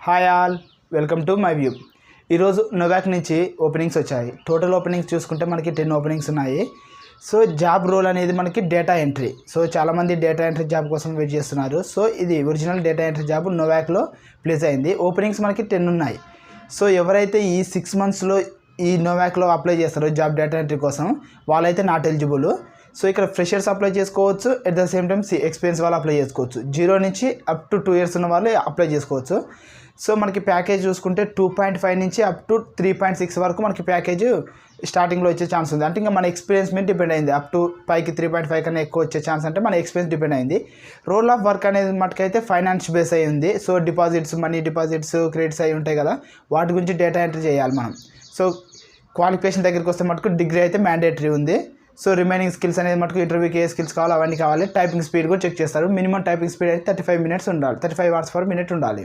Hi all, welcome to my view. ఈరోజు Novak నుంచి openings వచ్చాయి. టోటల్ ఓపెనింగ్స్ చూసుకుంటే మనకి 10 ఓపెనింగ్స్ ఉన్నాయి. సో జాబ్ రోల్ అనేది మనకి డేటా ఎంట్రీ. సో చాలామంది డేటా ఎంట్రీ జాబ్ కోసం వెయిట్ చేస్తున్నారు. సో ఇది ఒరిజినల్ డేటా ఎంట్రీ జాబ్ నోవాక్లో ప్లేస్ అయింది. ఓపెనింగ్స్ మనకి 10 ఉన్నాయి. సో ఎవరైతే ఈ 6 మంత్స్లో ఈ నోవాక్లో అప్లై చేస్తారో జాబ్ డేటా ఎంట్రీ కోసం వాళ్ళైతే నాట్ ఎలిజిబుల్. సో ఇక్కడ ఫ్రెషర్స్ అప్లై చేసుకోవచ్చు, at the same time experience వాళ్ళు అప్లై చేసుకోవచ్చు. 0 నుంచి అప్ టు 2 years ఉన్న వాళ్ళు అప్లై చేసుకోవచ్చు. సో మనకి ప్యాకేజ్ చూసుకుంటే 2.5 నుంచి అప్ టు 3.6 వరకు మనకి ప్యాకేజ్ స్టార్టింగ్లో వచ్చే ఛాన్స్ ఉంది. అంటే ఇంకా మన ఎక్స్పీరియన్స్ మీద డిపెండ్ అయింది. అప్ టు 5కి 3.5 కన్నా ఎక్కువ వచ్చే ఛాన్స్ అంటే మన ఎక్స్పీరియన్స్ డిపెండ్ అయింది. రోల్ ఆఫ్ వర్క్ అనేది మటుకైతే ఫైనాన్స్ బేస్ అయి ఉంది. So deposits, money deposits, credits అవి ఉంటాయి కదా, వాటి గురించి డేటా ఎంట్రీ చేయాలి మనం. సో క్వాలిఫికేషన్ దగ్గరికి వస్తే మటుకు డిగ్రీ అయితే మ్యాండేటరీ ఉంది. సో రిమైనింగ్ స్కిల్స్ అనేది మటుకు ఇంటర్వ్యూకి ఏ స్కిల్స్ కావాలో అవన్నీ కావాలి. టైపింగ్ స్పీడ్ కూడా చెక్ చేస్తారు. మినిమం టైపింగ్ స్పీడ్ అయితే 35 minutes ఉండాలి, 35 words per minute ఉండాలి.